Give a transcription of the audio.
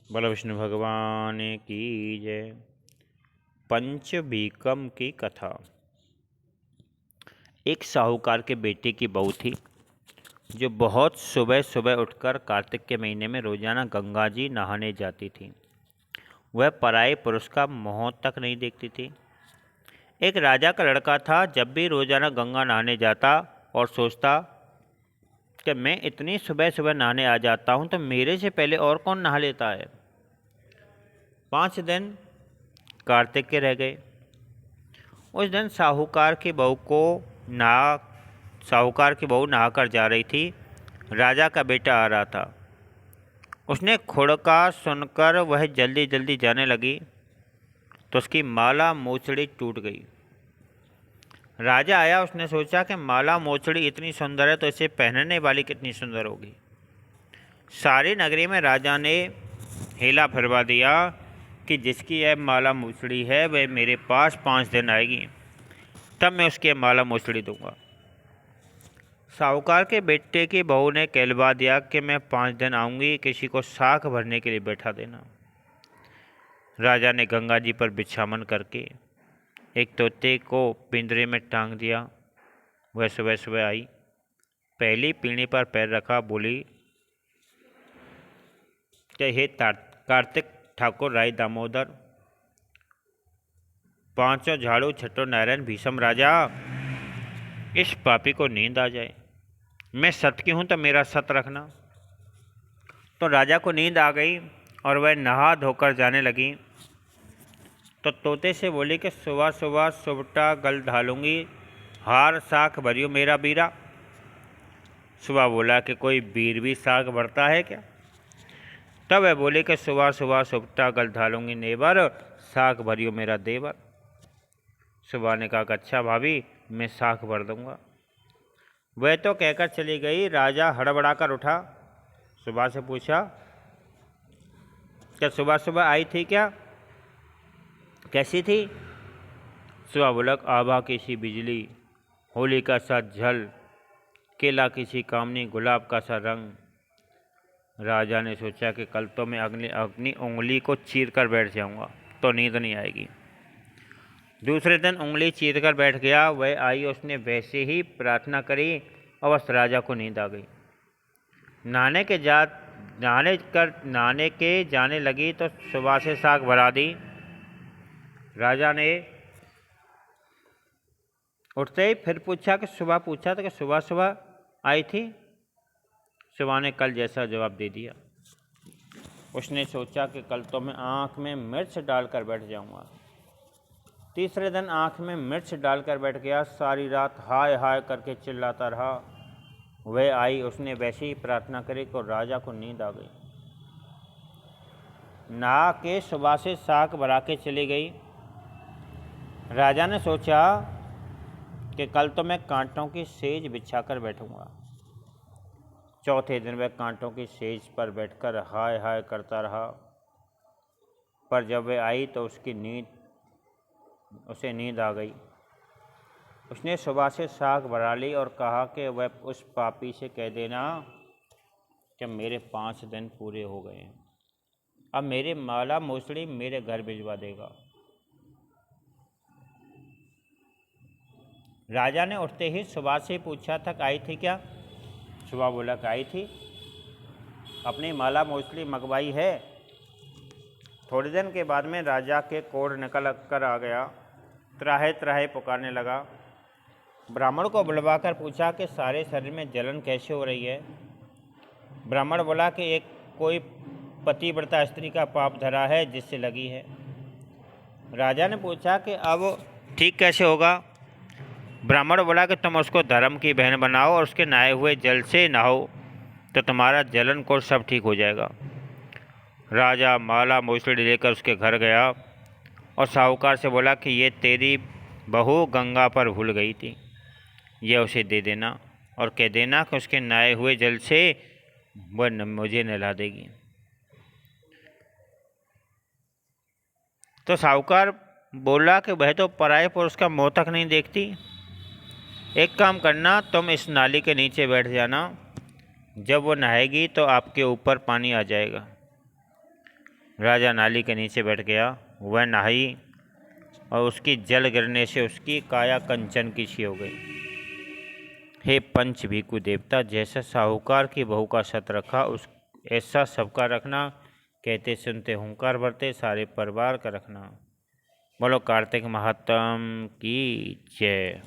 बोलो विष्णु भगवान की जय। पंचभीकम की कथा। एक साहूकार के बेटे की बहू थी जो बहुत सुबह सुबह उठकर कार्तिक के महीने में रोजाना गंगा जी नहाने जाती थी। वह पराये पुरुष का मुंह तक नहीं देखती थी। एक राजा का लड़का था, जब भी रोजाना गंगा नहाने जाता और सोचता कि मैं इतनी सुबह सुबह नहाने आ जाता हूँ तो मेरे से पहले और कौन नहा लेता है। 5 दिन कार्तिक के रह गए। उस दिन साहूकार की बहू नहाकर जा रही थी। राजा का बेटा आ रहा था। उसने खुड़का सुनकर वह जल्दी जल्दी जाने लगी तो उसकी माला मोचड़ी टूट गई। राजा आया, उसने सोचा कि माला मोचड़ी इतनी सुंदर है तो इसे पहनने वाली कितनी सुंदर होगी। सारी नगरी में राजा ने हेला फिरवा दिया कि जिसकी यह माला मोचड़ी है वह मेरे पास 5 दिन आएगी, तब मैं उसके माला मोचड़ी दूंगा। साहूकार के बेटे की बहू ने कहलवा दिया कि मैं 5 दिन आऊंगी, किसी को साख भरने के लिए बैठा देना। राजा ने गंगा जी पर बिछावन करके एक तोते को पिंजरे में टांग दिया। वह सुबह सुबह आई, पहली पीढ़ी पर पैर रखा, बोली कि हे कार्तिक ठाकुर राय दामोदर, पांचों झाड़ू छठो नारायण भीषम राजा, इस पापी को नींद आ जाए। मैं सत की हूं तो मेरा सत रखना। तो राजा को नींद आ गई और वह नहा धोकर जाने लगी तो तोते से बोली कि सुबह सुबह सुबटा गल ढालूंगी, हार साख भरियो मेरा बीरा। सुबह बोला कि कोई बीर भी साख भरता है क्या। तब वह बोले कि सुबह सुबह सुबटा गल ढालूंगी नेबर, साख भरियो मेरा देवर। सुबह ने कहा कि अच्छा भाभी, मैं साख भर दूंगा। वह तो कहकर चली गई। राजा हड़बड़ाकर उठा, सुबह से पूछा क्या सुबह सुबह आई थी, क्या कैसी थी। सुबह बोला आभा की सी बिजली, होली का सा झल, केला की सी कामनी, गुलाब का सा रंग। राजा ने सोचा कि कल तो मैं अपनी उंगली को चीर कर बैठ जाऊंगा तो नींद नहीं आएगी। दूसरे दिन उंगली चीर कर बैठ गया। वह आई, उसने वैसे ही प्रार्थना करी और बस राजा को नींद आ गई। नहाने के जाने लगी तो सुबह से साख भरा दी। राजा ने उठते ही फिर पूछा कि सुबह पूछा था कि सुबह सुबह आई थी। सुबह ने कल जैसा जवाब दे दिया। उसने सोचा कि कल तो मैं आँख में मिर्च डालकर बैठ जाऊंगा। तीसरे दिन आँख में मिर्च डालकर बैठ गया। सारी रात हाय हाय करके चिल्लाता रहा। वह आई, उसने वैसे ही प्रार्थना करी तो राजा को नींद आ गई। नहा के सुबह से साख भरा के चली गई। राजा ने सोचा कि कल तो मैं कांटों की सेज बिछाकर बैठूंगा। चौथे दिन वह कांटों की सेज पर बैठकर हाय हाय करता रहा, पर जब वह आई तो उसे नींद आ गई। उसने सुबह से साख भरा ली और कहा कि वह उस पापी से कह देना कि मेरे 5 दिन पूरे हो गए हैं, अब मेरे माला मोचड़ी मेरे घर भिजवा देगा। राजा ने उठते ही सुबह से पूछा था कि आई थी क्या। सुबह बोला कि आई थी, अपनी माला मोचड़ी मंगवाई है। थोड़े दिन के बाद में राजा के कोढ़ निकल कर आ गया। त्राहे त्राहे पुकारने लगा। ब्राह्मण को बुलवाकर पूछा कि सारे शरीर में जलन कैसे हो रही है। ब्राह्मण बोला कि एक कोई पतिव्रता स्त्री का पाप धरा है जिससे लगी है। राजा ने पूछा कि अब ठीक कैसे होगा। ब्राह्मण बोला कि तुम उसको धर्म की बहन बनाओ और उसके नहाए हुए जल से नहाओ तो तुम्हारा जलन को सब ठीक हो जाएगा। राजा माला मोचड़ी लेकर उसके घर गया और साहूकार से बोला कि ये तेरी बहू गंगा पर भूल गई थी, यह उसे दे देना और कह देना कि उसके नहाए हुए जल से वह मुझे नहला देगी। तो साहूकार बोला कि वह तो पराये पुरुष का मुंह तक नहीं देखती। एक काम करना, तुम इस नाली के नीचे बैठ जाना, जब वो नहाएगी तो आपके ऊपर पानी आ जाएगा। राजा नाली के नीचे बैठ गया। वह नहाई और उसकी जल गिरने से उसकी काया कंचन की सी हो गई। हे पंच भिक्खु देवता, जैसा साहूकार की बहू का सत रखा उस ऐसा सबका रखना। कहते सुनते हुंकार भरते सारे परिवार का रखना। बोलो कार्तिक महात्म की जय।